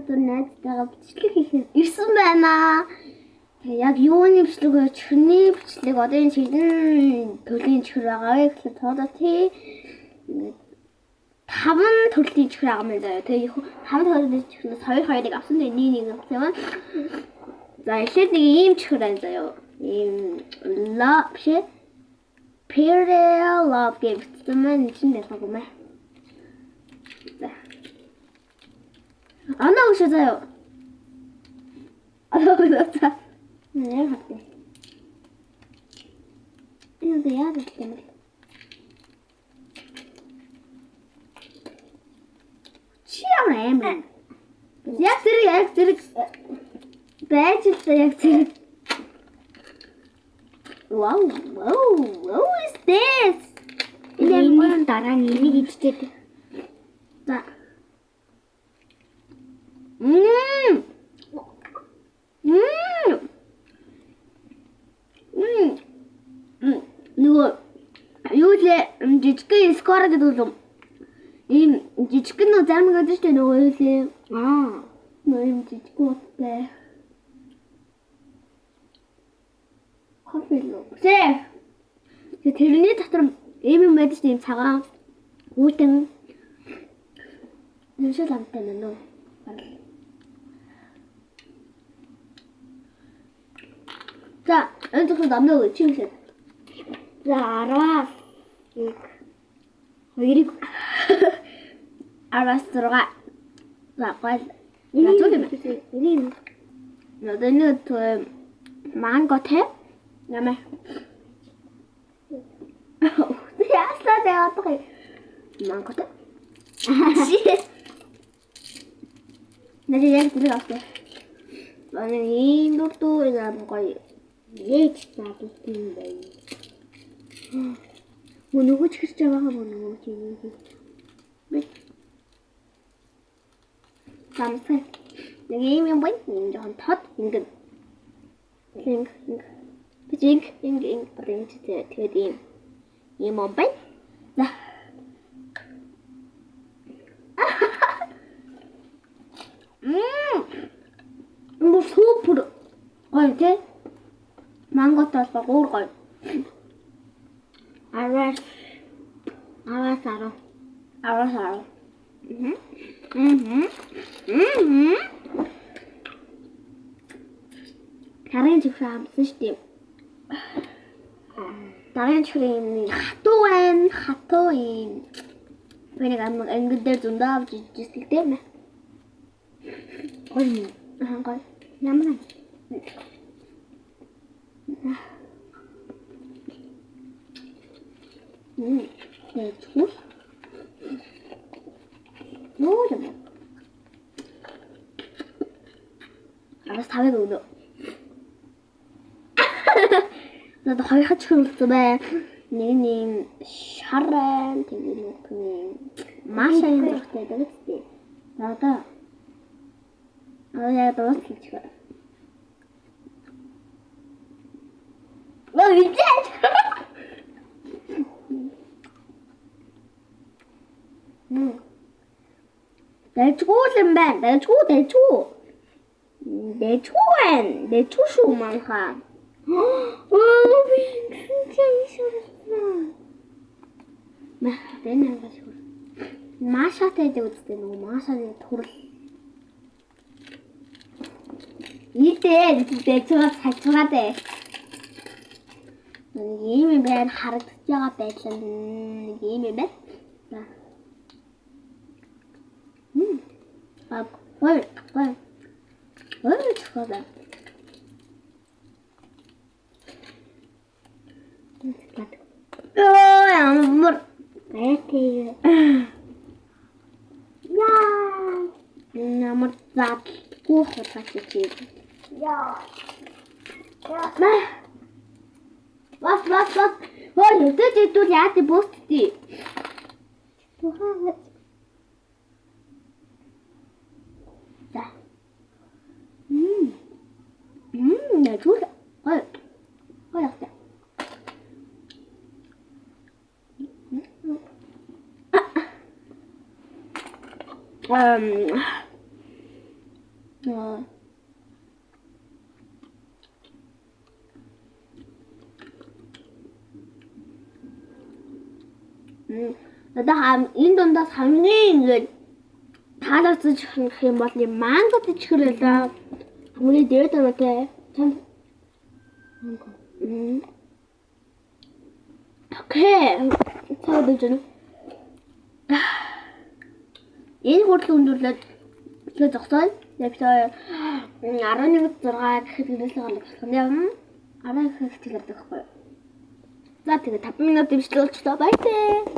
дотор найзтайгаа бичлэг хийхэд ирсэн байна. Тэгээ яг юуны бичлэг вэ? Чихрийн бичлэг. Одоо энэ шилэн төрлийн чихэр байгаа вэ гэхэл тоодоо тий 5 төрлийн чихэр байгаа юм заяа. Тэгээ 5 төрлийн чихрээс 2-2-ыг авсан. Тэгээ нэг авсан юм. За эхлээд нэг ийм чихэр байна заяа. Ийм ла биш. Parallel love гэвчихсэн маань чинь ялгаагүй мэ. За. Анаа өшөө заяа. Аа nee, hat nicht. Ja, das stimmt. Чиамэм. Яг зэрэг байж л яг зэрэг. Wow, what is this? Энэ дараа нэг идчихэд. За. Нөгөө юу лээ жижигхэн скор гэдэг юм. Ийм жижигхэн нөгөө зарим гэдэг чинь нөгөө юу лээ. Нөгөө ийм жижигхэн утгатай. Кофе лөө. Тэрний дотор ийм юм байдаг чинь цагаан үүтэн нэшэл амтай нөө. За, энэ зөвхөн амнаа үчиглээ. За, 10-аас 2-ыг 10-аас 6. За, гол. Энэ нэг манго те. Нэмэ. Яаслаа дэватгий. Манго те. Нэг яг зэрэг авсан. Манай ийм дуртай юм гоё. Ээж таадсан юм байна. Нөгөө ч гэж байгаа нөгөө ч юм. Би самсаа. Нэг юм байна. Ийм жоохон тод ингэн. Инг бодож тэгээд ийм юм байна. За. Супер. Гоё тий. Манготой бол гуур гоё. Аваас. Харин ч хамсан шүү дээ. Дараагийн чихрийн хатуу юм. Энийг ангид дээр зөндөө авч иждэг тийм ээ. Гоё. Гоё. Ямар юм. Чус. Нөөм. Арас тавыг өгнө. Надад хоёр хач хөрөлцөө бай. Нэг шаран тэгээд нэг машин зургтай дэгтэй. Надаа. Я дуусчих. Well, you did. 대초는 반, 대초. 대초 많아. 진짜 이상했어. 내가 가지고. 마샤테 되고 있는 거 마샤에 돌. 이때 대초가 대초가 돼. Ийм байна харагдаж байгаа байдлаа нэг ийм байна. За. Ой. Чухал. Ямар байхээ. Яа. Ямар задлгүй хулгайч чи. Яа. Was? Ой, ты тут яа ти бости. Да. 나 좋다. ой. Яахта. Надаа энэ дундаас хамгийн ингээд таалагдж гэх юм бол юм манго ичгэр л хамгийн дээд оноотой. Окей. Цаадаж байна. Энэ хүртэл өндөрлөд тэгээ зогсоод эпизод 11.6 гэхэд нэлээд гал болох юм. 10 гэхэд хэлээд байхгүй. За тэгээ 5 минут дэмжлүүлчихлээ. Баяртай.